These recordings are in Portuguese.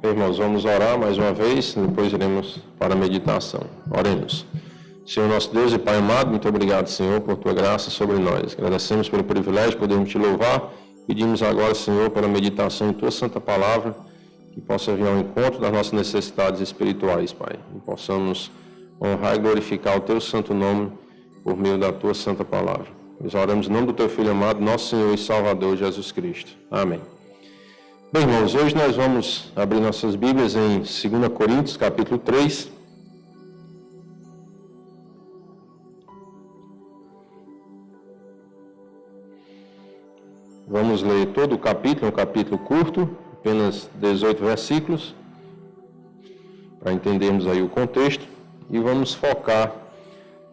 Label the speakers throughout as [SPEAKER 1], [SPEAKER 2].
[SPEAKER 1] Irmãos, vamos orar mais uma vez, depois iremos para a meditação. Oremos. Senhor nosso Deus e Pai amado, muito obrigado, Senhor, por Tua graça sobre nós. Agradecemos pelo privilégio de podermos Te louvar. Pedimos agora, Senhor, pela meditação em Tua Santa Palavra, que possa vir ao encontro das nossas necessidades espirituais, Pai. E possamos honrar e glorificar o Teu santo nome por meio da Tua Santa Palavra. Nós oramos em nome do Teu Filho amado, nosso Senhor e Salvador, Jesus Cristo. Amém. Bem, irmãos, hoje nós vamos abrir nossas Bíblias em 2 Coríntios, capítulo 3. Vamos ler todo o capítulo, é um capítulo curto, apenas 18 versículos, para entendermos aí o contexto, e vamos focar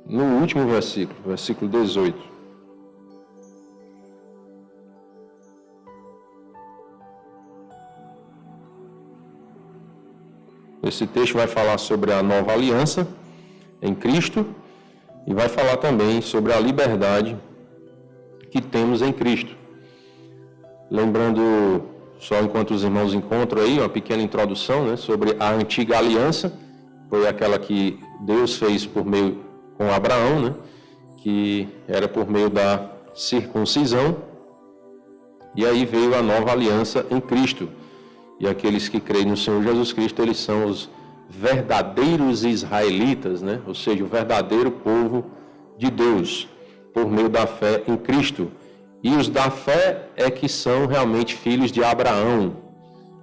[SPEAKER 1] no último versículo, versículo 18. Esse texto vai falar sobre a nova aliança em Cristo e vai falar também sobre a liberdade que temos em Cristo. Lembrando, só enquanto os irmãos encontram aí, uma pequena introdução, né, sobre a antiga aliança, foi aquela que Deus fez por meio com Abraão, né, que era por meio da circuncisão, e aí veio a nova aliança em Cristo. E aqueles que creem no Senhor Jesus Cristo, eles são os verdadeiros israelitas, né? Ou seja, o verdadeiro povo de Deus, por meio da fé em Cristo. E os da fé é que são realmente filhos de Abraão,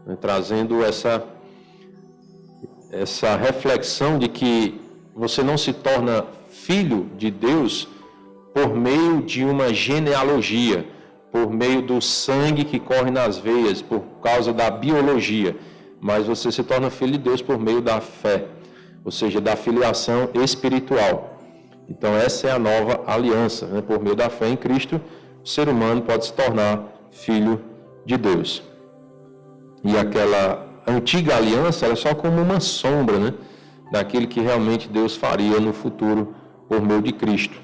[SPEAKER 1] né? Trazendo essa reflexão de que você não se torna filho de Deus por meio de uma genealogia, por meio do sangue que corre nas veias, por causa da biologia, mas você se torna filho de Deus por meio da fé, ou seja, da filiação espiritual. Então essa é a nova aliança, né? Por meio da fé em Cristo, o ser humano pode se tornar filho de Deus. E aquela antiga aliança era só como uma sombra, né, daquilo que realmente Deus faria no futuro por meio de Cristo.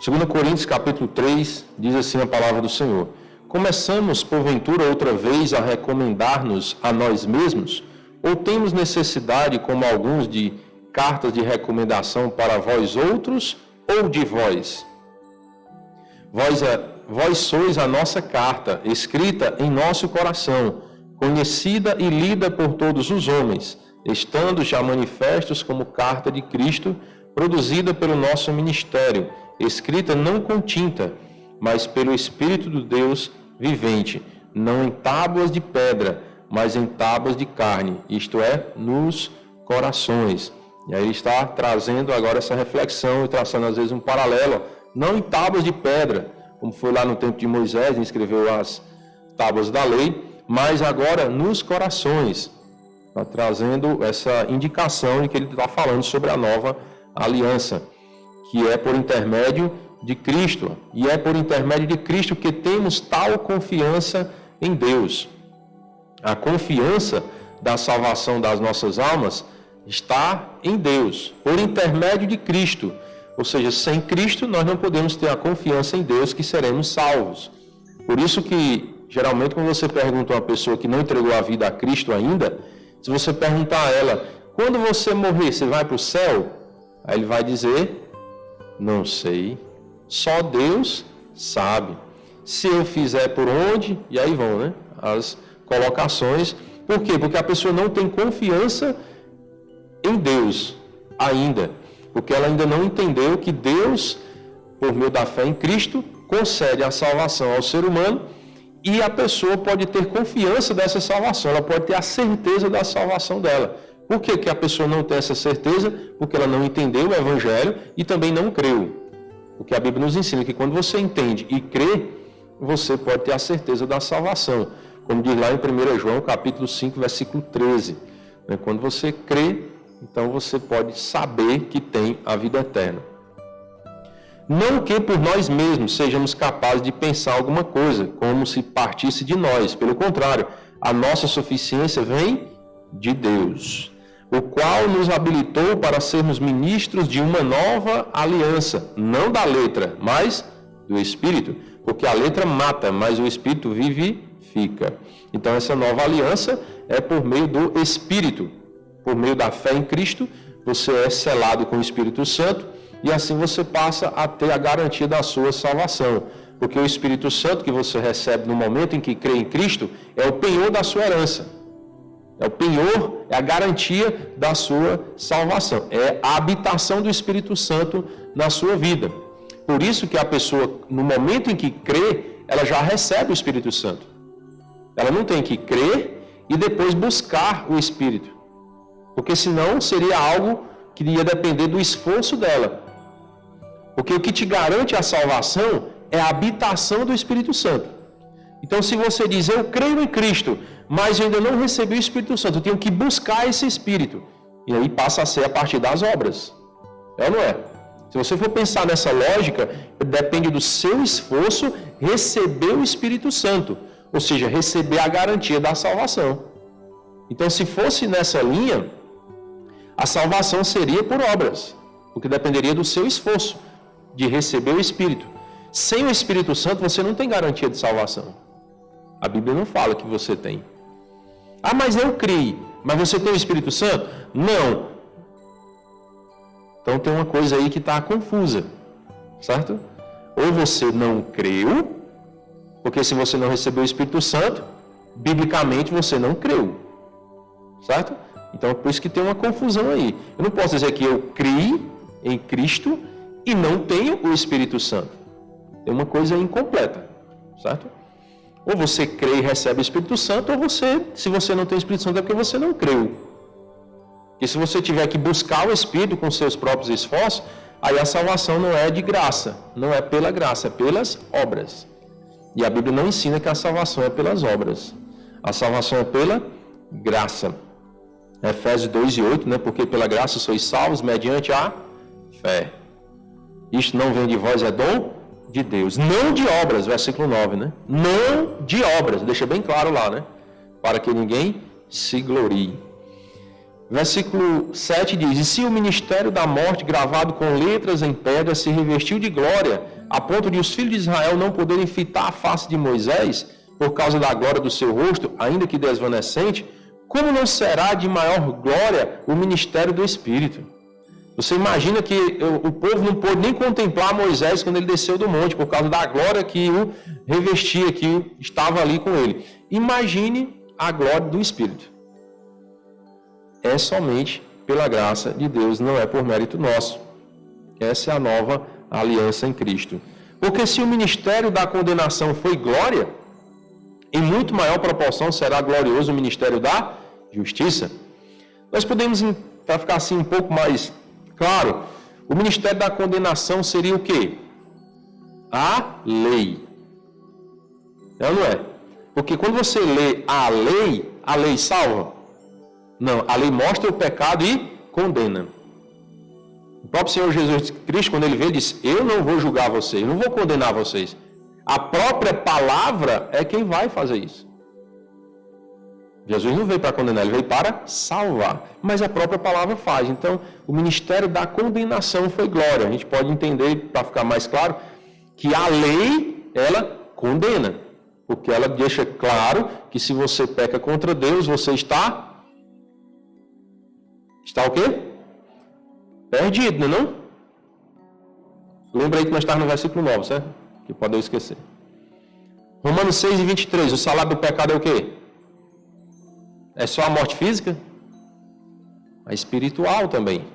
[SPEAKER 1] 2 Coríntios capítulo 3, diz assim a palavra do Senhor: começamos, porventura, outra vez a recomendar-nos a nós mesmos? Ou temos necessidade, como alguns, de cartas de recomendação para vós outros, ou de vós? Vós sois a nossa carta, escrita em nosso coração, conhecida e lida por todos os homens, estando já manifestos como carta de Cristo, produzida pelo nosso ministério, escrita não com tinta, mas pelo Espírito do Deus vivente, não em tábuas de pedra, mas em tábuas de carne, isto é, nos corações. E aí ele está trazendo agora essa reflexão e traçando às vezes um paralelo, não em tábuas de pedra, como foi lá no tempo de Moisés, escreveu as tábuas da lei, mas agora nos corações, está trazendo essa indicação de que ele está falando sobre a nova aliança, que é por intermédio de Cristo. E é por intermédio de Cristo que temos tal confiança em Deus. A confiança da salvação das nossas almas está em Deus, por intermédio de Cristo. Ou seja, sem Cristo nós não podemos ter a confiança em Deus que seremos salvos. Por isso que, geralmente, quando você pergunta a uma pessoa que não entregou a vida a Cristo ainda, se você perguntar a ela, quando você morrer, você vai para o céu? Aí ele vai dizer, não sei, só Deus sabe. Se eu fizer por onde, e aí vão, né, as colocações. Por quê? Porque a pessoa não tem confiança em Deus ainda, porque ela ainda não entendeu que Deus, por meio da fé em Cristo, concede a salvação ao ser humano, e a pessoa pode ter confiança dessa salvação, ela pode ter a certeza da salvação dela. Por que a pessoa não tem essa certeza? Porque ela não entendeu o Evangelho e também não creu. Porque a Bíblia nos ensina que quando você entende e crê, você pode ter a certeza da salvação. Como diz lá em 1 João, capítulo 5, versículo 13. Quando você crê, então você pode saber que tem a vida eterna. Não que por nós mesmos sejamos capazes de pensar alguma coisa, como se partisse de nós. Pelo contrário, a nossa suficiência vem de Deus, o qual nos habilitou para sermos ministros de uma nova aliança, não da letra, mas do Espírito. Porque a letra mata, mas o Espírito vivifica. Então essa nova aliança é por meio do Espírito. Por meio da fé em Cristo, você é selado com o Espírito Santo e assim você passa a ter a garantia da sua salvação. Porque o Espírito Santo que você recebe no momento em que crê em Cristo é o penhor da sua herança. É o penhor, é a garantia da sua salvação. É a habitação do Espírito Santo na sua vida. Por isso que a pessoa, no momento em que crê, ela já recebe o Espírito Santo. Ela não tem que crer e depois buscar o Espírito. Porque senão seria algo que ia depender do esforço dela. Porque o que te garante a salvação é a habitação do Espírito Santo. Então, se você diz, eu creio em Cristo, mas eu ainda não recebi o Espírito Santo, eu tenho que buscar esse Espírito. E aí passa a ser a partir das obras. É ou não é? Se você for pensar nessa lógica, depende do seu esforço receber o Espírito Santo. Ou seja, receber a garantia da salvação. Então, se fosse nessa linha, a salvação seria por obras. Porque dependeria do seu esforço de receber o Espírito. Sem o Espírito Santo, você não tem garantia de salvação. A Bíblia não fala que você tem. Ah, mas eu criei. Mas você tem o Espírito Santo? Não. Então tem uma coisa aí que está confusa. Certo? Ou você não creu, porque se você não recebeu o Espírito Santo, biblicamente você não creu. Certo? Então é por isso que tem uma confusão aí. Eu não posso dizer que eu criei em Cristo e não tenho o Espírito Santo. É uma coisa incompleta, certo? Ou você crê e recebe o Espírito Santo, ou você, se você não tem o Espírito Santo, é porque você não creu. E se você tiver que buscar o Espírito com seus próprios esforços, aí a salvação não é de graça, não é pela graça, é pelas obras. E a Bíblia não ensina que a salvação é pelas obras. A salvação é pela graça. Efésios 2:8, né? Porque pela graça sois salvos mediante a fé. Isto não vem de vós, é dom de Deus, não de obras, versículo 9, né? Não de obras, deixa bem claro lá, né? Para que ninguém se glorie. Versículo 7 diz, e se o ministério da morte, gravado com letras em pedra, se revestiu de glória, a ponto de os filhos de Israel não poderem fitar a face de Moisés, por causa da glória do seu rosto, ainda que desvanecente, como não será de maior glória o ministério do Espírito? Você imagina que o povo não pôde nem contemplar Moisés quando ele desceu do monte, por causa da glória que o revestia, que estava ali com ele. Imagine a glória do Espírito. É somente pela graça de Deus, não é por mérito nosso. Essa é a nova aliança em Cristo. Porque se o ministério da condenação foi glória, em muito maior proporção será glorioso o ministério da justiça. Nós podemos, para ficar assim um pouco mais claro, o ministério da condenação seria o quê? A lei. É ou não é? Porque quando você lê a lei salva? Não, a lei mostra o pecado e condena. O próprio Senhor Jesus Cristo, quando ele veio, disse, eu não vou julgar vocês, eu não vou condenar vocês. A própria palavra é quem vai fazer isso. Jesus não veio para condenar, ele veio para salvar. Mas a própria palavra faz. Então, o ministério da condenação foi glória. A gente pode entender, para ficar mais claro, que a lei, ela condena. Porque ela deixa claro que se você peca contra Deus, você está o quê? Perdido, não é não? Lembra aí que nós estávamos no versículo 9, certo? Que pode eu esquecer. Romanos 6:23, o salário do pecado é o quê? É só a morte física? A espiritual também.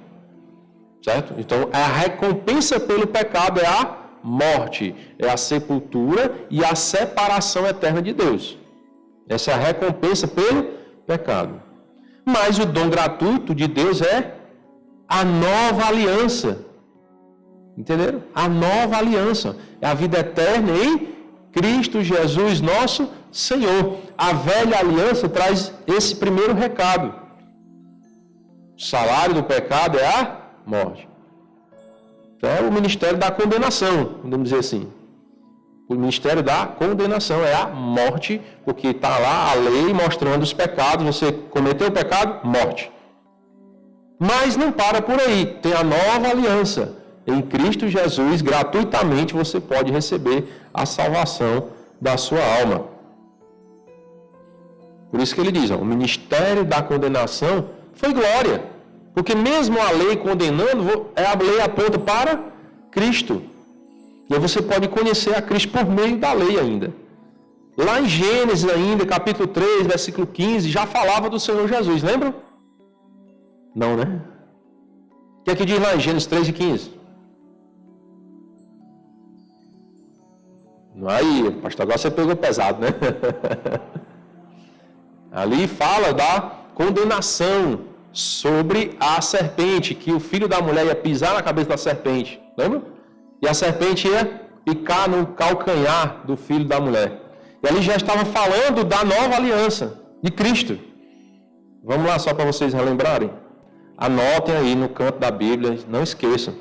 [SPEAKER 1] Certo? Então, a recompensa pelo pecado é a morte, é a sepultura e a separação eterna de Deus. Essa é a recompensa pelo pecado. Mas o dom gratuito de Deus é a nova aliança. Entenderam? A nova aliança. É a vida eterna em Cristo Jesus, nosso Senhor. A velha aliança traz esse primeiro recado. O salário do pecado é a morte. Então é o ministério da condenação, podemos dizer assim. O ministério da condenação é a morte, porque está lá a lei mostrando os pecados. Você cometeu o pecado, morte. Mas não para por aí. Tem a nova aliança. em Cristo Jesus, gratuitamente você pode receber a salvação da sua alma. Por isso que ele diz, o ministério da condenação foi glória. Porque mesmo a lei condenando, a lei aponta para Cristo. E aí você pode conhecer a Cristo por meio da lei ainda. Lá em Gênesis ainda, capítulo 3, versículo 15, já falava do Senhor Jesus, lembram? Não, né? O que é que diz lá em Gênesis 3 e 15? Aí, pastor, agora você pegou pesado, né? Ali fala da condenação sobre a serpente, que o filho da mulher ia pisar na cabeça da serpente, lembra? E a serpente ia picar no calcanhar do filho da mulher. E ali já estava falando da nova aliança de Cristo. Vamos lá só para vocês relembrarem. Anotem aí no canto da Bíblia, não esqueçam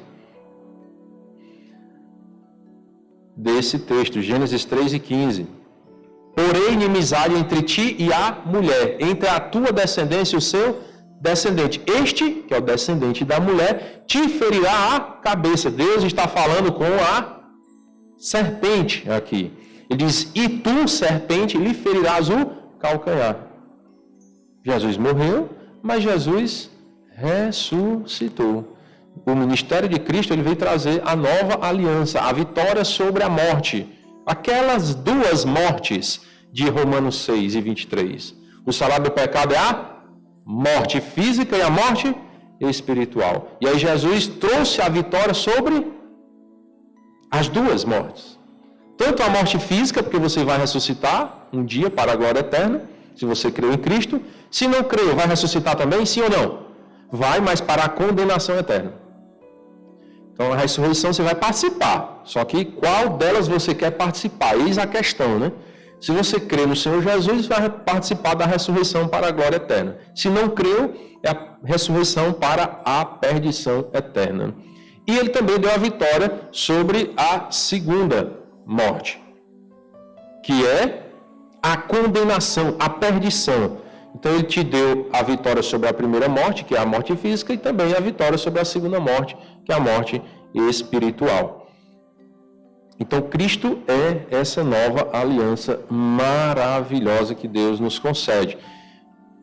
[SPEAKER 1] desse texto, Gênesis 3 e 15. Porém, inimizade entre ti e a mulher, entre a tua descendência e o seu descendente. Este, que é o descendente da mulher, te ferirá a cabeça. Deus está falando com a serpente aqui. Ele diz, e tu, serpente, lhe ferirás o calcanhar. Jesus morreu, mas Jesus ressuscitou. O ministério de Cristo, ele veio trazer a nova aliança, a vitória sobre a morte. Aquelas duas mortes de Romanos 6 e 23. O salário do pecado é a morte física e a morte espiritual. E aí Jesus trouxe a vitória sobre as duas mortes. Tanto a morte física, porque você vai ressuscitar um dia para a glória eterna, se você creu em Cristo. Se não creu, vai ressuscitar também, sim ou não? Vai, mas para a condenação eterna. Então, a ressurreição você vai participar. Só que qual delas você quer participar? Eis a questão, né? Se você crê no Senhor Jesus, vai participar da ressurreição para a glória eterna. Se não creu, é a ressurreição para a perdição eterna. E ele também deu a vitória sobre a segunda morte, que é a condenação, a perdição. Então, ele te deu a vitória sobre a primeira morte, que é a morte física, e também a vitória sobre a segunda morte, que é a morte espiritual. Então, Cristo é essa nova aliança maravilhosa que Deus nos concede.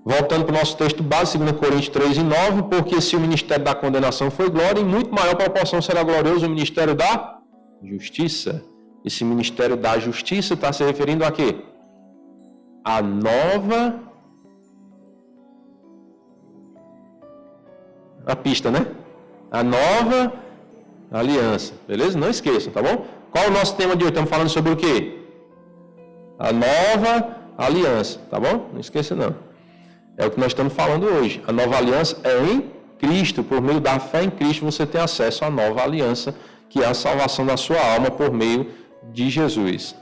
[SPEAKER 1] Voltando para o nosso texto base, 2 Coríntios 3 e 9, porque se o ministério da condenação foi glória, em muito maior proporção será glorioso o ministério da justiça. Esse ministério da justiça está se referindo a quê? A nova... A pista, né? A nova aliança. Beleza? Não esqueçam, tá bom? Qual é o nosso tema de hoje? Estamos falando sobre o quê? A nova aliança, tá bom? Não esqueça não. É o que nós estamos falando hoje. A nova aliança é em Cristo. Por meio da fé em Cristo, você tem acesso à nova aliança, que é a salvação da sua alma por meio de Jesus.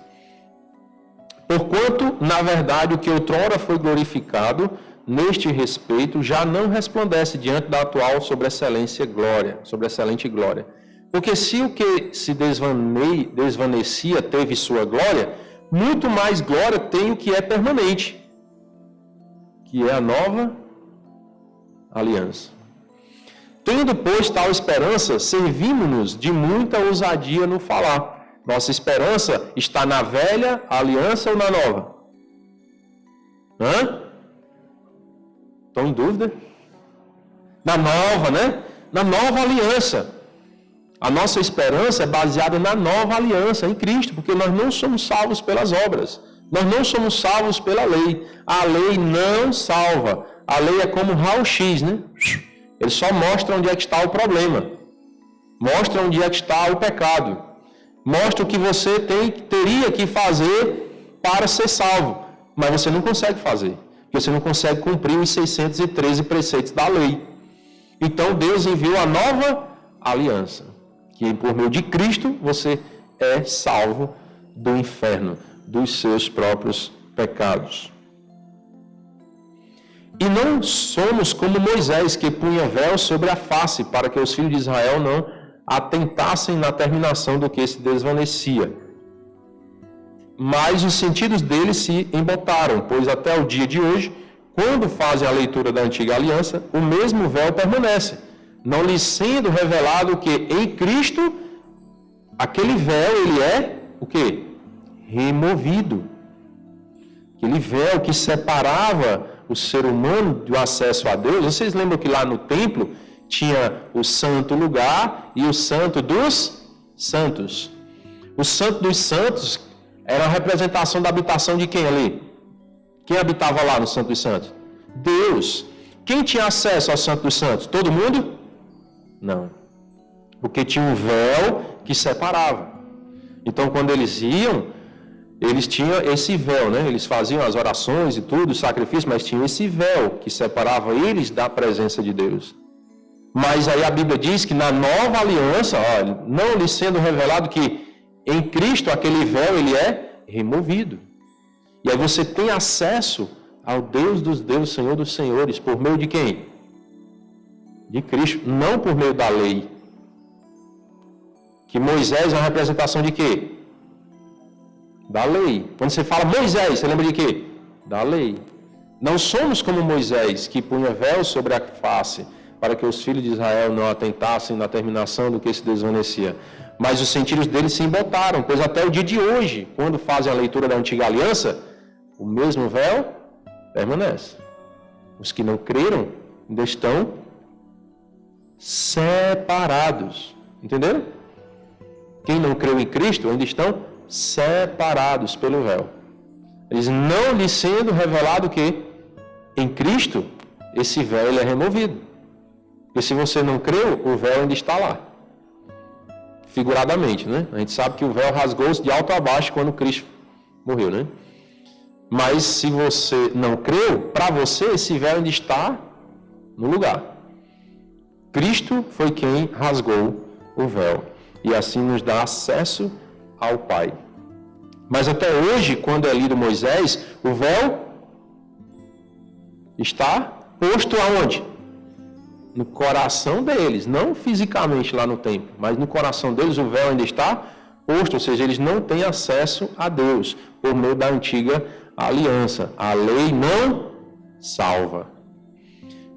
[SPEAKER 1] Porquanto, na verdade, o que outrora foi glorificado, neste respeito, já não resplandece diante da atual sobreexcelente glória. Porque se o que se desvanecia teve sua glória, muito mais glória tem o que é permanente, que é a nova aliança. Tendo, pois, tal esperança, servimos-nos de muita ousadia no falar. Nossa esperança está na velha aliança ou na nova? Estão em dúvida? Na nova, né? Na nova aliança. A nossa esperança é baseada na nova aliança em Cristo, porque nós não somos salvos pelas obras. Nós não somos salvos pela lei. A lei não salva. A lei é como raio-x, né? Ele só mostra onde é que está o problema. Mostra onde é que está o pecado. Mostra o que você teria que fazer para ser salvo. Mas você não consegue fazer. Porque você não consegue cumprir os 613 preceitos da lei. Então Deus enviou a nova aliança. Que por meio de Cristo você é salvo do inferno, dos seus próprios pecados. E não somos como Moisés, que punha véu sobre a face, para que os filhos de Israel não atentassem na terminação do que se desvanecia. Mas os sentidos deles se embotaram, pois até o dia de hoje, quando fazem a leitura da antiga aliança, o mesmo véu permanece, não lhe sendo revelado que em Cristo aquele véu, ele é o quê? Removido. Aquele véu que separava o ser humano do acesso a Deus. Vocês lembram que lá no templo tinha o santo lugar e o santo dos santos. O santo dos santos era a representação da habitação de quem ali? Quem habitava lá no santo dos santos? Deus. Quem tinha acesso ao santo dos santos? Todo mundo? Não. Porque tinha um véu que separava. Então, quando eles iam, eles tinham esse véu, né? Eles faziam as orações e tudo, o sacrifício, mas tinha esse véu que separava eles da presença de Deus. Mas aí a Bíblia diz que na nova aliança, olha, não lhe sendo revelado que em Cristo aquele véu ele é removido. E aí você tem acesso ao Deus dos deuses, Senhor dos senhores, por meio de quem? De Cristo, não por meio da lei. Que Moisés é uma representação de quê? Da lei. Quando você fala Moisés, você lembra de quê? Da lei. Não somos como Moisés, que punha véu sobre a face, para que os filhos de Israel não atentassem na terminação do que se desvanecia. Mas os sentidos deles se embotaram, pois até o dia de hoje, quando fazem a leitura da antiga aliança, o mesmo véu permanece. Os que não creram ainda estão separados. Entenderam? Quem não creu em Cristo ainda estão separados pelo véu. Eles não lhe sendo revelado que em Cristo esse véu ele é removido. Porque se você não creu, o véu ainda está lá. Figuradamente, né? A gente sabe que o véu rasgou-se de alto a baixo quando Cristo morreu, né? Mas se você não creu, para você esse véu ainda está no lugar. Cristo foi quem rasgou o véu. E assim nos dá acesso ao Pai. Mas até hoje, quando é lido Moisés, o véu está posto aonde? No coração deles, não fisicamente lá no templo, mas no coração deles o véu ainda está posto, ou seja, eles não têm acesso a Deus por meio da antiga aliança. A lei não salva.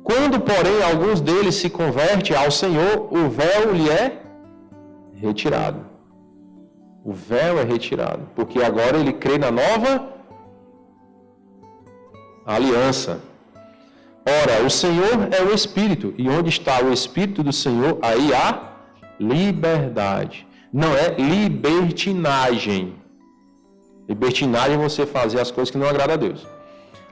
[SPEAKER 1] Quando, porém, alguns deles se convertem ao Senhor, o véu lhe é retirado. O véu é retirado, porque agora ele crê na nova aliança. Ora, o Senhor é o Espírito, e onde está o Espírito do Senhor, aí há liberdade. Não é libertinagem. Libertinagem é você fazer as coisas que não agradam a Deus.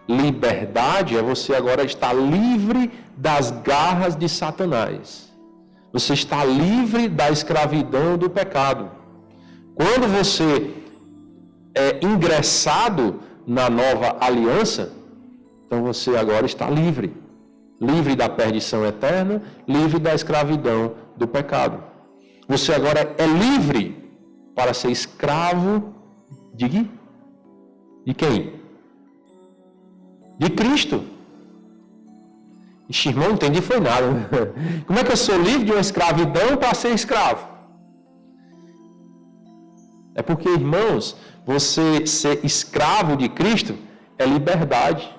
[SPEAKER 1] Liberdade é você agora estar livre das garras de Satanás. Você está livre da escravidão do pecado. Quando você é ingressado na nova aliança, então você agora está livre. Livre da perdição eterna, livre da escravidão do pecado. Você agora é livre para ser escravo de quem? De Cristo. Ixi, irmão, não entendi foi nada. Como é que eu sou livre de uma escravidão para ser escravo? É porque, irmãos, você ser escravo de Cristo é liberdade.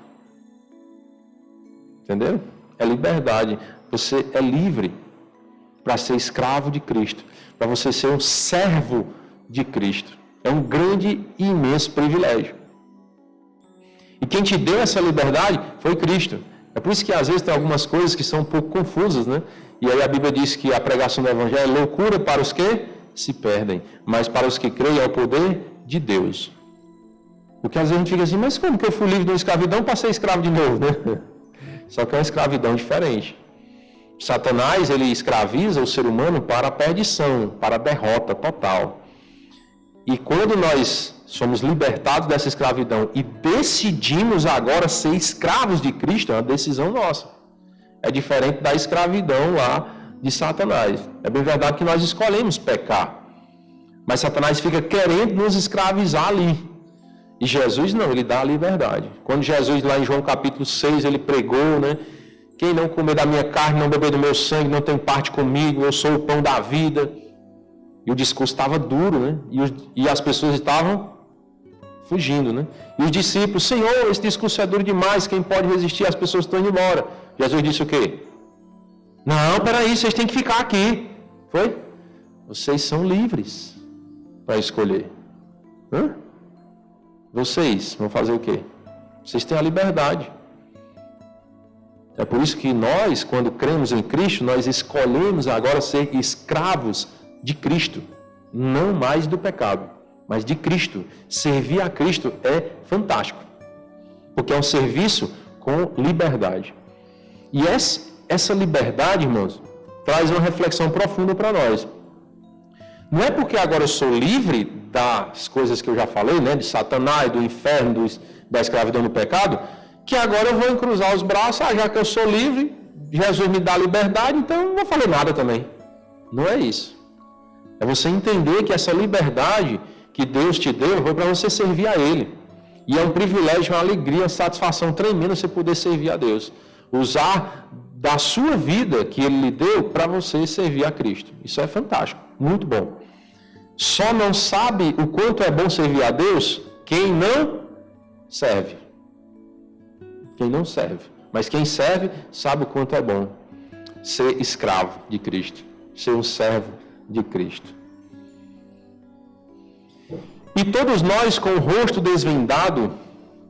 [SPEAKER 1] Entendeu? É liberdade. Você é livre para ser escravo de Cristo. Para você ser um servo de Cristo. É um grande e imenso privilégio. E quem te deu essa liberdade foi Cristo. É por isso que às vezes tem algumas coisas que são um pouco confusas, né? E aí a Bíblia diz que a pregação do Evangelho é loucura para os que se perdem, mas para os que creem é o poder de Deus. Porque às vezes a gente fica assim, mas como que eu fui livre de uma escravidão para ser escravo de novo, né? Só que é uma escravidão diferente. Satanás, ele escraviza o ser humano para a perdição, para a derrota total. E quando nós somos libertados dessa escravidão e decidimos agora ser escravos de Cristo, é uma decisão nossa. É diferente da escravidão lá de Satanás. É bem verdade que nós escolhemos pecar. Mas Satanás fica querendo nos escravizar ali. E Jesus não, ele dá a liberdade. Quando Jesus lá em João capítulo 6, ele pregou, né? Quem não comer da minha carne, não beber do meu sangue, não tem parte comigo, eu sou o pão da vida. E o discurso estava duro, né? E as pessoas estavam fugindo, né? E os discípulos, Senhor, esse discurso é duro demais, quem pode resistir? As pessoas estão indo embora. Jesus disse o quê? Não, peraí, vocês têm que ficar aqui. Foi? Vocês são livres para escolher. Vocês vão fazer o quê? Vocês têm a liberdade. É por isso que nós, quando cremos em Cristo, nós escolhemos agora ser escravos de Cristo. Não mais do pecado, mas de Cristo. Servir a Cristo é fantástico. Porque é um serviço com liberdade. E essa liberdade, irmãos, traz uma reflexão profunda para nós. Não é porque agora eu sou livre das coisas que eu já falei, né, de Satanás, do inferno, da escravidão do pecado, que agora eu vou encruzar os braços, já que eu sou livre, Jesus me dá liberdade, então eu não vou fazer nada também. Não é isso. É você entender que essa liberdade que Deus te deu foi para você servir a Ele. E é um privilégio, uma alegria, uma satisfação tremenda você poder servir a Deus. Usar da sua vida que Ele lhe deu para você servir a Cristo. Isso é fantástico, muito bom. Só não sabe o quanto é bom servir a Deus quem não serve. Quem não serve. Mas quem serve sabe o quanto é bom ser escravo de Cristo. Ser um servo de Cristo. E todos nós, com o rosto desvendado,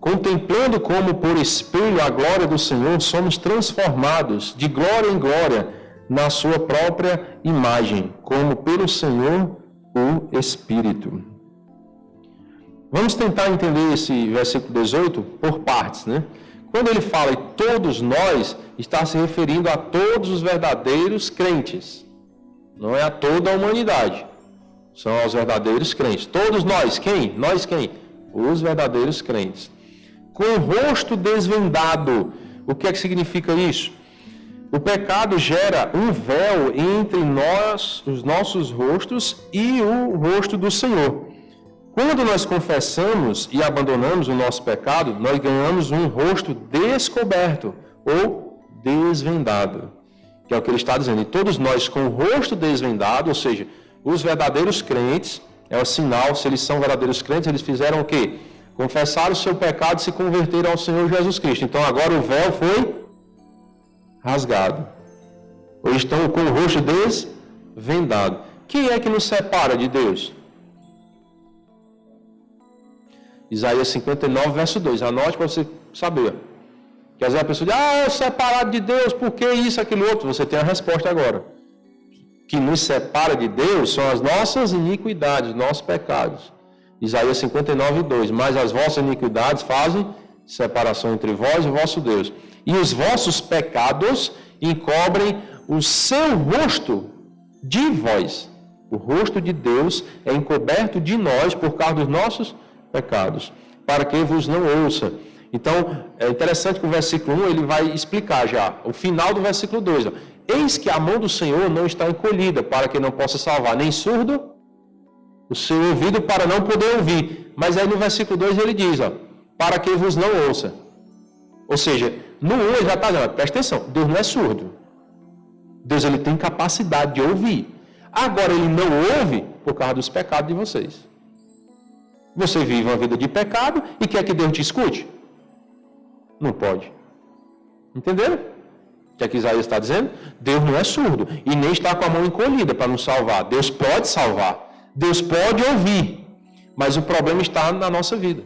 [SPEAKER 1] contemplando como por espelho a glória do Senhor, somos transformados de glória em glória na sua própria imagem, como pelo Senhor o Espírito. Vamos tentar entender esse versículo 18 por partes, né? Quando ele fala em todos nós, está se referindo a todos os verdadeiros crentes. Não é a toda a humanidade. São os verdadeiros crentes. Todos nós, quem? Nós quem? Os verdadeiros crentes. Com o rosto desvendado. O que é que significa isso? O pecado gera um véu entre nós, os nossos rostos e o rosto do Senhor. Quando nós confessamos e abandonamos o nosso pecado, nós ganhamos um rosto descoberto ou desvendado. Que é o que ele está dizendo. E todos nós com o rosto desvendado, ou seja, os verdadeiros crentes, é o sinal, se eles são verdadeiros crentes, eles fizeram o quê? Confessaram o seu pecado e se converteram ao Senhor Jesus Cristo. Então agora o véu foi rasgado. Hoje estão com o rosto desvendado. Quem é que nos separa de Deus? Isaías 59, verso 2. Anote para você saber. Que às vezes a pessoa diz, eu sou separado de Deus, por que isso, aquilo, outro? Você tem a resposta agora. Que nos separa de Deus são as nossas iniquidades, nossos pecados. Isaías 59, 2. Mas as vossas iniquidades fazem separação entre vós e o vosso Deus. E os vossos pecados encobrem o seu rosto de vós. O rosto de Deus é encoberto de nós por causa dos nossos pecados, para que vos não ouça. Então, é interessante que o versículo 1 ele vai explicar já, o final do versículo 2. Eis que a mão do Senhor não está encolhida, para que não possa salvar, nem surdo o seu ouvido para não poder ouvir. Mas aí no versículo 2 ele diz, para que vos não ouça. Ou seja, no 1 ele já está dizendo, presta atenção, Deus não é surdo. Deus ele tem capacidade de ouvir. Agora ele não ouve por causa dos pecados de vocês. Você vive uma vida de pecado e quer que Deus te escute? Não pode. Entenderam? O que é que Isaías está dizendo? Deus não é surdo e nem está com a mão encolhida para nos salvar. Deus pode salvar. Deus pode ouvir. Mas o problema está na nossa vida.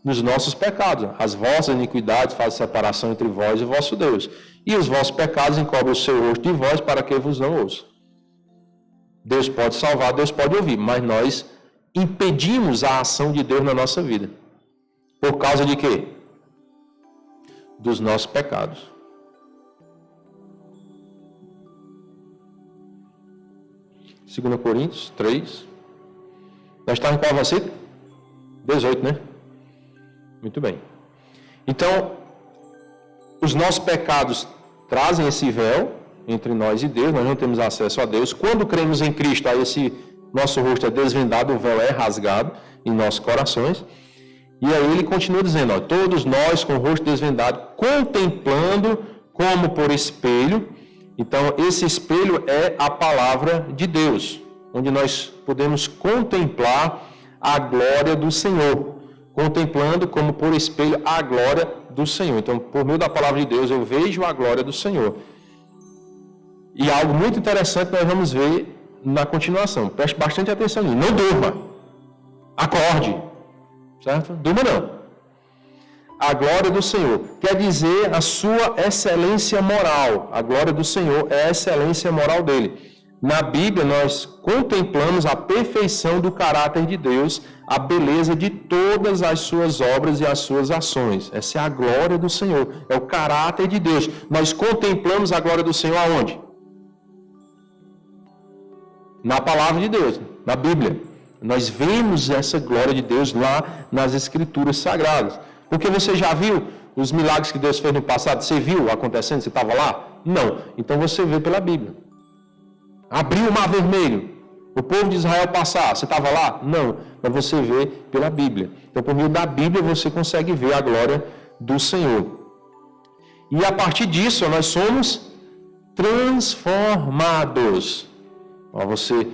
[SPEAKER 1] Nos nossos pecados. As vossas iniquidades fazem separação entre vós e o vosso Deus. E os vossos pecados encobrem o seu rosto de vós para que vos não ouça. Deus pode salvar, Deus pode ouvir. Mas nós impedimos a ação de Deus na nossa vida. Por causa de quê? Dos nossos pecados. Segunda Coríntios 3. Nós estamos em qual versículo? 18, né? Muito bem. Então, os nossos pecados trazem esse véu entre nós e Deus. Nós não temos acesso a Deus. Quando cremos em Cristo, aí esse nosso rosto é desvendado, o véu é rasgado em nossos corações. E aí ele continua dizendo, todos nós com o rosto desvendado, contemplando como por espelho. Então, esse espelho é a palavra de Deus, onde nós podemos contemplar a glória do Senhor. Contemplando como por espelho a glória do Senhor. Então, por meio da palavra de Deus, eu vejo a glória do Senhor. E algo muito interessante nós vamos ver na continuação. Preste bastante atenção nisso. Não durma. Acorde. Certo? Durma não. A glória do Senhor quer dizer a sua excelência moral. A glória do Senhor é a excelência moral dele. Na Bíblia, nós contemplamos a perfeição do caráter de Deus, a beleza de todas as suas obras e as suas ações. Essa é a glória do Senhor, é o caráter de Deus. Nós contemplamos a glória do Senhor aonde? Na palavra de Deus, na Bíblia. Nós vemos essa glória de Deus lá nas Escrituras Sagradas. Porque você já viu os milagres que Deus fez no passado? Você viu acontecendo? Você estava lá? Não. Então você vê pela Bíblia. Abriu o Mar Vermelho, o povo de Israel passar, você estava lá? Não, mas você vê pela Bíblia. Então, por meio da Bíblia, você consegue ver a glória do Senhor. E a partir disso, nós somos transformados. Você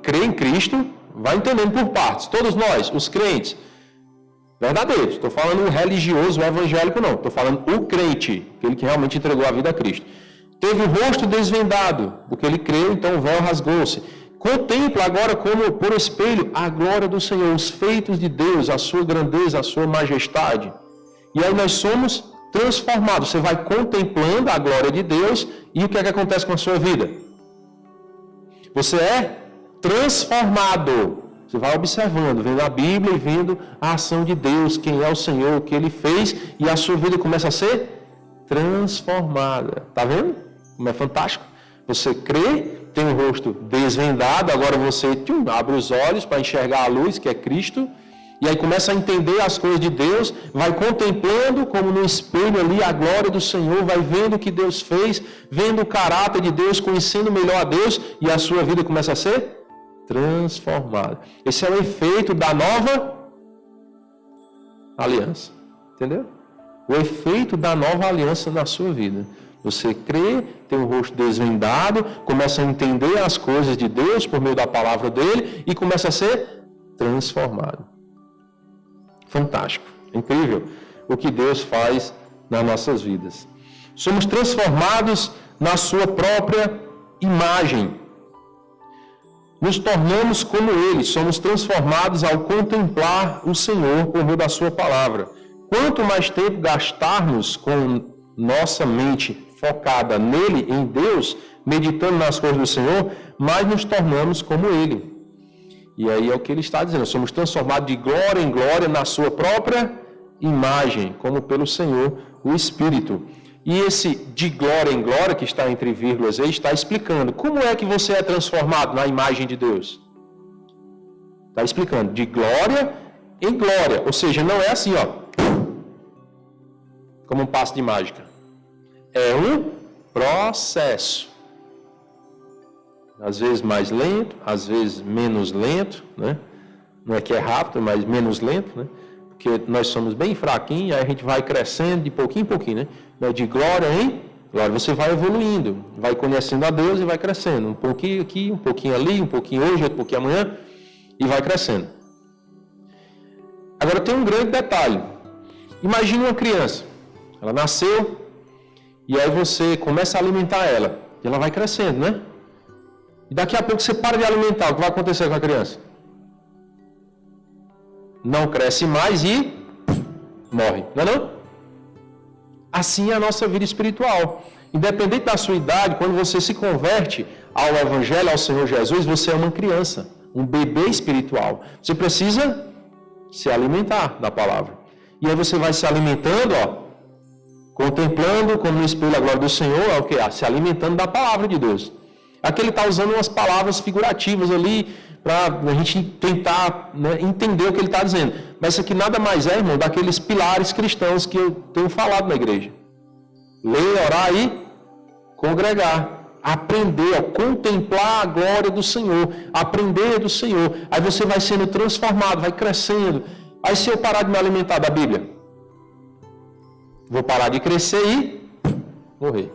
[SPEAKER 1] crê em Cristo, vai entendendo por partes. Todos nós, os crentes, verdadeiros. Estou falando o religioso, o evangélico, não. Estou falando o crente, aquele que realmente entregou a vida a Cristo. Teve o rosto desvendado, porque ele creu, então o véu rasgou-se. Contempla agora como por espelho a glória do Senhor, os feitos de Deus, a sua grandeza, a sua majestade. E aí nós somos transformados. Você vai contemplando a glória de Deus e o que é que acontece com a sua vida? Você é transformado. Você vai observando, vendo a Bíblia e vendo a ação de Deus, quem é o Senhor, o que Ele fez, e a sua vida começa a ser transformada. Está vendo? Como é fantástico. Você crê, tem o rosto desvendado, agora você abre os olhos para enxergar a luz, que é Cristo, e aí começa a entender as coisas de Deus, vai contemplando como no espelho ali a glória do Senhor, vai vendo o que Deus fez, vendo o caráter de Deus, conhecendo melhor a Deus, e a sua vida começa a ser transformada. Esse é o efeito da nova aliança. Entendeu? O efeito da nova aliança na sua vida. Você crê, tem o rosto desvendado, começa a entender as coisas de Deus por meio da palavra dele e começa a ser transformado. Fantástico, incrível o que Deus faz nas nossas vidas. Somos transformados na sua própria imagem. Nos tornamos como Ele, somos transformados ao contemplar o Senhor por meio da sua palavra. Quanto mais tempo gastarmos com nossa mente focada nele, em Deus, meditando nas coisas do Senhor, mais nos tornamos como Ele. E aí é o que Ele está dizendo, somos transformados de glória em glória na sua própria imagem, como pelo Senhor, o Espírito. E esse de glória em glória, que está entre vírgulas aí, está explicando como é que você é transformado na imagem de Deus. Está explicando, de glória em glória, ou seja, não é assim, ó, como um passe de mágica. É um processo. Às vezes mais lento, às vezes menos lento, né? Não é que é rápido, mas menos lento, né? Porque nós somos bem fraquinhos, aí a gente vai crescendo de pouquinho em pouquinho, né? De glória em glória. Você vai evoluindo, vai conhecendo a Deus e vai crescendo. Um pouquinho aqui, um pouquinho ali, um pouquinho hoje, outro pouquinho amanhã, e vai crescendo. Agora tem um grande detalhe. Imagine uma criança. Ela nasceu, e aí você começa a alimentar ela. E ela vai crescendo, né? E daqui a pouco você para de alimentar. O que vai acontecer com a criança? Não cresce mais e morre. Não é não? Assim é a nossa vida espiritual. Independente da sua idade, quando você se converte ao Evangelho, ao Senhor Jesus, você é uma criança, um bebê espiritual. Você precisa se alimentar da palavra. E aí você vai se alimentando, ó, contemplando como no espelho a glória do Senhor, é o que? Se alimentando da palavra de Deus. Aqui ele está usando umas palavras figurativas ali, para a gente tentar, né, entender o que ele está dizendo. Mas isso aqui nada mais é, irmão, daqueles pilares cristãos que eu tenho falado na igreja. Ler, orar e congregar. Aprender, ó, contemplar a glória do Senhor. Aprender do Senhor. Aí você vai sendo transformado, vai crescendo. Aí se eu parar de me alimentar da Bíblia, vou parar de crescer e morrer.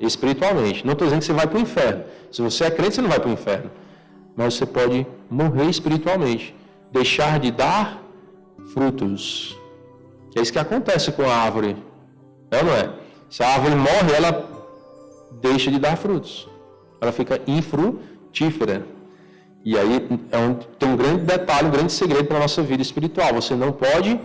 [SPEAKER 1] Espiritualmente. Não estou dizendo que você vai para o inferno. Se você é crente, você não vai para o inferno. Mas você pode morrer espiritualmente. Deixar de dar frutos. É isso que acontece com a árvore. É ou não é? Se a árvore morre, ela deixa de dar frutos. ela fica infrutífera. E aí tem um grande detalhe, um grande segredo para a nossa vida espiritual. Você não pode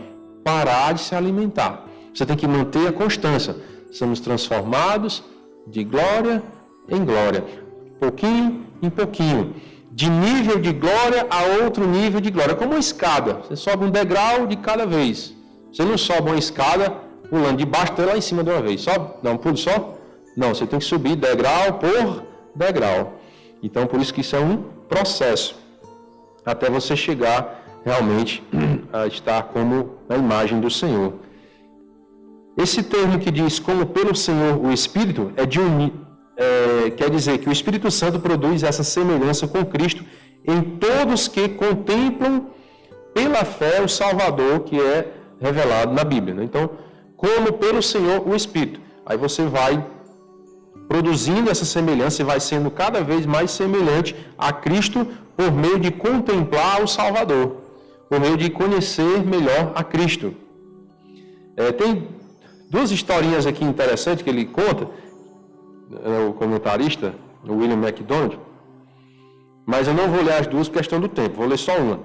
[SPEAKER 1] parar de se alimentar. Você tem que manter a constância. Somos transformados de glória em glória, pouquinho em pouquinho, de nível de glória a outro nível de glória, como uma escada. Você sobe um degrau de cada vez. Você não sobe uma escada pulando de baixo até lá em cima de uma vez. Sobe? Dá um pulo só? Não, você tem que subir degrau por degrau. Então, por isso que isso é um processo, até você chegar realmente a estar como a imagem do Senhor. Esse termo que diz como pelo Senhor o Espírito quer dizer que o Espírito Santo produz essa semelhança com Cristo em todos que contemplam pela fé o Salvador que é revelado na Bíblia. Né? Então, como pelo Senhor o Espírito. Aí você vai produzindo essa semelhança e vai sendo cada vez mais semelhante a Cristo por meio de contemplar o Salvador, por meio de conhecer melhor a Cristo. Tem duas historinhas aqui interessantes que ele conta, o comentarista, o William MacDonald, mas eu não vou ler as duas por questão do tempo, vou ler só uma.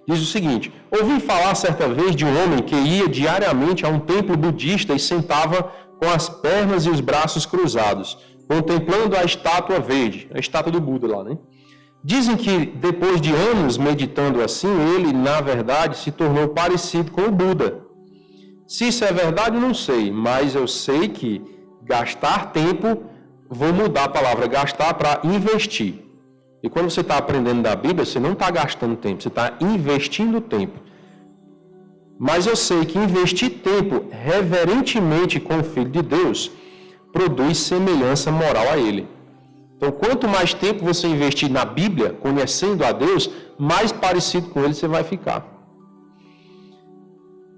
[SPEAKER 1] Diz o seguinte: ouvi falar certa vez de um homem que ia diariamente a um templo budista e sentava com as pernas e os braços cruzados, contemplando a estátua verde, a estátua do Buda lá, né? Dizem que depois de anos meditando assim, ele, na verdade, se tornou parecido com o Buda. Se isso é verdade, eu não sei, mas eu sei que gastar tempo, vou mudar a palavra gastar para investir. E quando você está aprendendo da Bíblia, você não está gastando tempo, você está investindo tempo. Mas eu sei que investir tempo reverentemente com o Filho de Deus produz semelhança moral a Ele. Então, quanto mais tempo você investir na Bíblia, conhecendo a Deus, mais parecido com Ele você vai ficar.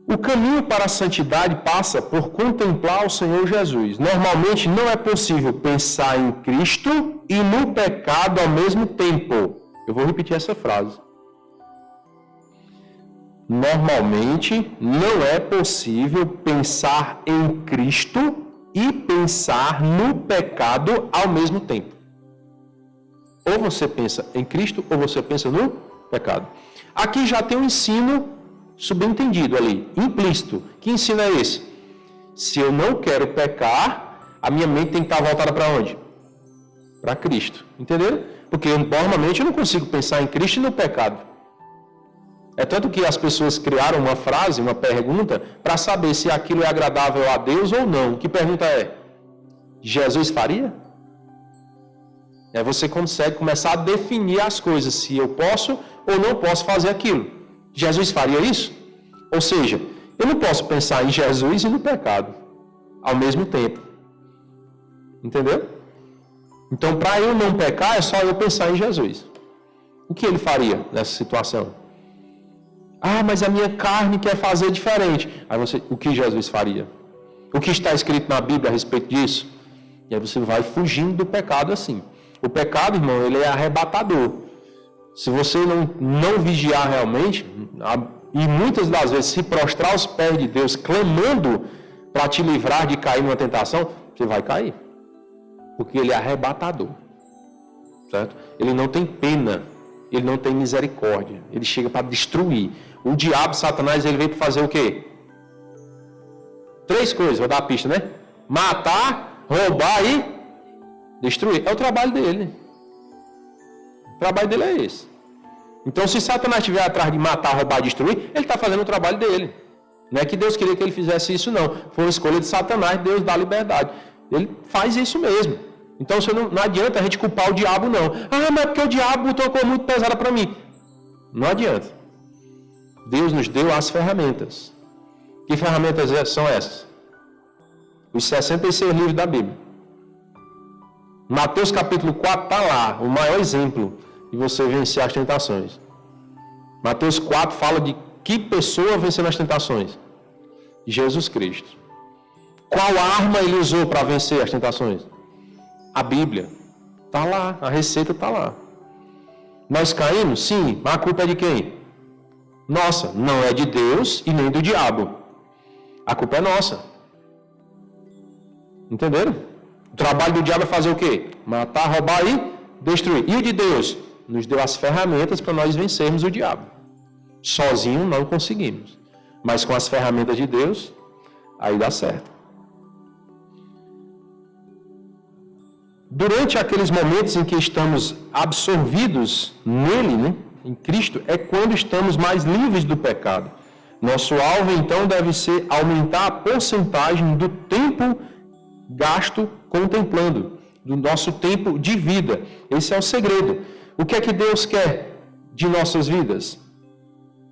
[SPEAKER 1] O caminho para a santidade passa por contemplar o Senhor Jesus. Normalmente não é possível pensar em Cristo e no pecado ao mesmo tempo. Eu vou repetir essa frase. Normalmente não é possível pensar em Cristo e pensar no pecado ao mesmo tempo. Ou você pensa em Cristo ou você pensa no pecado. Aqui já tem um ensino subentendido ali, implícito. Que ensino é esse? Se eu não quero pecar, a minha mente tem que estar voltada para onde? Para Cristo. Entenderam? Porque normalmente eu não consigo pensar em Cristo e no pecado. É tanto que as pessoas criaram uma frase, uma pergunta, para saber se aquilo é agradável a Deus ou não. Que pergunta é? Jesus faria? Você consegue começar a definir as coisas, se eu posso ou não posso fazer aquilo. Jesus faria isso? Ou seja, eu não posso pensar em Jesus e no pecado ao mesmo tempo. Entendeu? Então, para eu não pecar, é só eu pensar em Jesus. O que ele faria nessa situação? Ah, mas a minha carne quer fazer diferente. Aí o que Jesus faria? O que está escrito na Bíblia a respeito disso? E aí você vai fugindo do pecado assim. O pecado, irmão, ele é arrebatador. Se você não vigiar realmente, e muitas das vezes se prostrar aos pés de Deus, clamando para te livrar de cair numa tentação, você vai cair. Porque ele é arrebatador. Certo? Ele não tem pena, ele não tem misericórdia. Ele chega para destruir. O diabo, Satanás, ele veio para fazer o quê? 3 coisas, vou dar a pista, né? Matar, roubar e destruir. É o trabalho dele. O trabalho dele é esse. Então, se Satanás estiver atrás de matar, roubar e destruir, ele está fazendo o trabalho dele. Não é que Deus queria que ele fizesse isso, não. Foi uma escolha de Satanás, Deus dá liberdade. Ele faz isso mesmo. Então, não adianta a gente culpar o diabo, não. Ah, mas é porque o diabo botou uma coisa muito pesada para mim. Não adianta. Deus nos deu as ferramentas. Que ferramentas são essas? Os 66 livros da Bíblia. Mateus capítulo 4 está lá, o maior exemplo de você vencer as tentações. Mateus 4 fala de que pessoa vencendo as tentações? Jesus Cristo. Qual arma ele usou para vencer as tentações? A Bíblia. Está lá, a receita está lá. Nós caímos? Sim, mas a culpa é de quem? Nossa, não é de Deus e nem do diabo. A culpa é nossa. Entenderam? O trabalho do diabo é fazer o quê? Matar, roubar e destruir. E o de Deus? Nos deu as ferramentas para nós vencermos o diabo. Sozinho não conseguimos. Mas com as ferramentas de Deus, aí dá certo. Durante aqueles momentos em que estamos absorvidos nele, né, em Cristo, é quando estamos mais livres do pecado. Nosso alvo, então, deve ser aumentar a porcentagem do tempo gasto contemplando, do nosso tempo de vida. Esse é o segredo. O que é que Deus quer de nossas vidas?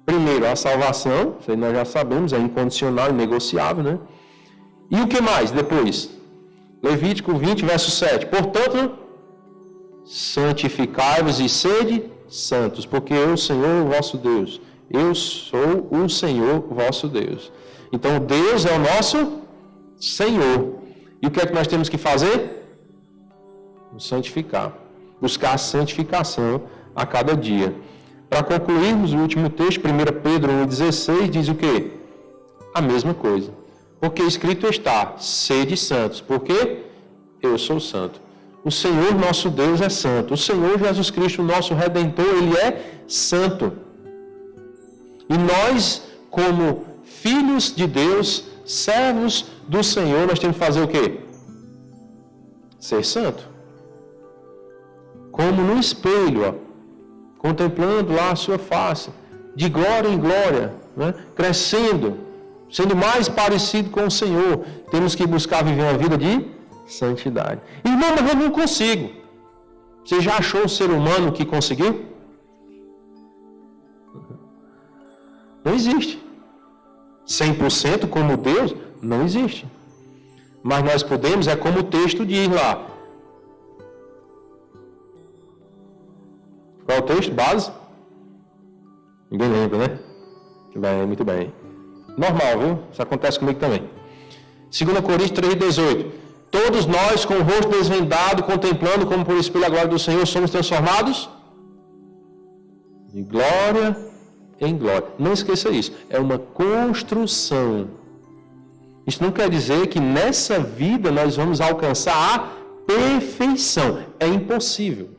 [SPEAKER 1] Primeiro, a salvação, isso aí nós já sabemos, é incondicional e negociável, né? E o que mais depois? Levítico 20, verso 7. Portanto, santificai-vos e sede santos, porque eu, Senhor, o vosso Deus, eu sou o Senhor, vosso Deus. Então, Deus é o nosso Senhor. E o que é que nós temos que fazer? Nos santificar. Buscar a santificação a cada dia. Para concluirmos o último texto, 1 Pedro 1,16, diz o quê? A mesma coisa. Porque escrito está, sede santos, porque eu sou santo. O Senhor nosso Deus é santo. O Senhor Jesus Cristo, nosso Redentor, Ele é santo. E nós, como filhos de Deus, servos do Senhor, nós temos que fazer o quê? Ser santo. Como no espelho, ó, contemplando lá a sua face, de glória em glória, né? Crescendo, sendo mais parecido com o Senhor. Temos que buscar viver uma vida de santidade. Irmão, mas eu não consigo. Você já achou um ser humano que conseguiu? Não existe. 100% como Deus, não existe. Mas nós podemos, é como o texto diz lá. Qual é o texto? Base? Ninguém lembra, né? Bem, muito bem. Normal, viu? Isso acontece comigo também. 2 Coríntios 3,18. Todos nós, com o rosto desvendado, contemplando como por espelho a glória do Senhor, somos transformados de glória em glória. Não esqueça isso. É uma construção. Isso não quer dizer que nessa vida nós vamos alcançar a perfeição. É impossível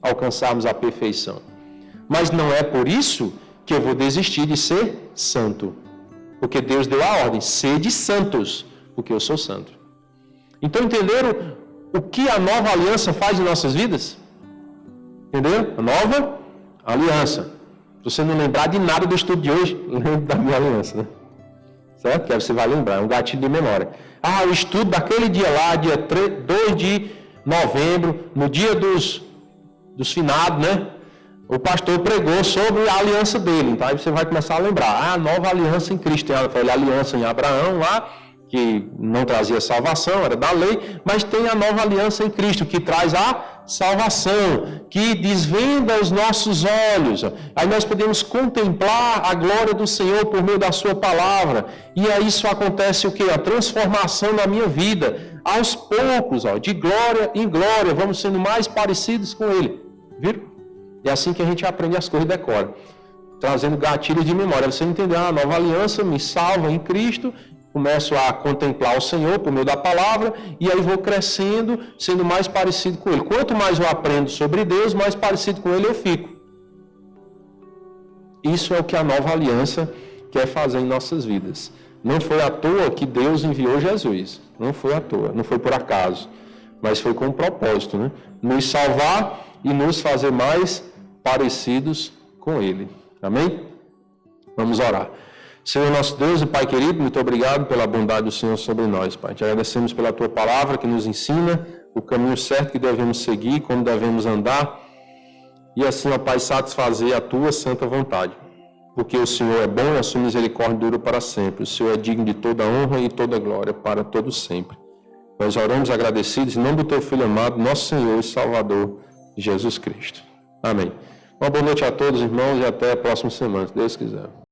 [SPEAKER 1] alcançarmos a perfeição. Mas não é por isso que eu vou desistir de ser santo. Porque Deus deu a ordem, sede santos, porque eu sou santo. Então entenderam o que a nova aliança faz em nossas vidas? Entenderam? A nova aliança. Se você não lembrar de nada do estudo de hoje, lembre da minha aliança, né? Certo? Que aí você vai lembrar, é um gatilho de memória. O estudo daquele dia lá, dia 2 de novembro, no dia dos finados, né? O pastor pregou sobre a aliança dele. Então aí você vai começar a lembrar. A nova aliança em Cristo. Foi a aliança em Abraão lá, que não trazia salvação, era da lei. Mas tem a nova aliança em Cristo, que traz a salvação, que desvenda os nossos olhos. Aí nós podemos contemplar a glória do Senhor por meio da sua palavra. E aí isso acontece o quê? A transformação na minha vida. Aos poucos, de glória em glória, vamos sendo mais parecidos com Ele. Viram? É assim que a gente aprende as coisas e decora. Trazendo gatilhos de memória. Você entendeu? A nova aliança me salva em Cristo. Começo a contemplar o Senhor por meio da palavra. E aí vou crescendo, sendo mais parecido com Ele. Quanto mais eu aprendo sobre Deus, mais parecido com Ele eu fico. Isso é o que a nova aliança quer fazer em nossas vidas. Não foi à toa que Deus enviou Jesus. Não foi à toa. Não foi por acaso. Mas foi com um propósito, né? Nos salvar e nos fazer mais parecidos com Ele. Amém? Vamos orar. Senhor nosso Deus e Pai querido, muito obrigado pela bondade do Senhor sobre nós, Pai. Te agradecemos pela Tua palavra que nos ensina o caminho certo que devemos seguir, como devemos andar, e assim, ó Pai, satisfazer a Tua santa vontade. Porque o Senhor é bom e a Sua misericórdia dura para sempre. O Senhor é digno de toda honra e toda glória para todo sempre. Nós oramos agradecidos em nome do Teu Filho amado, nosso Senhor e Salvador, Jesus Cristo. Amém. Uma boa noite a todos, irmãos, e até a próxima semana, se Deus quiser.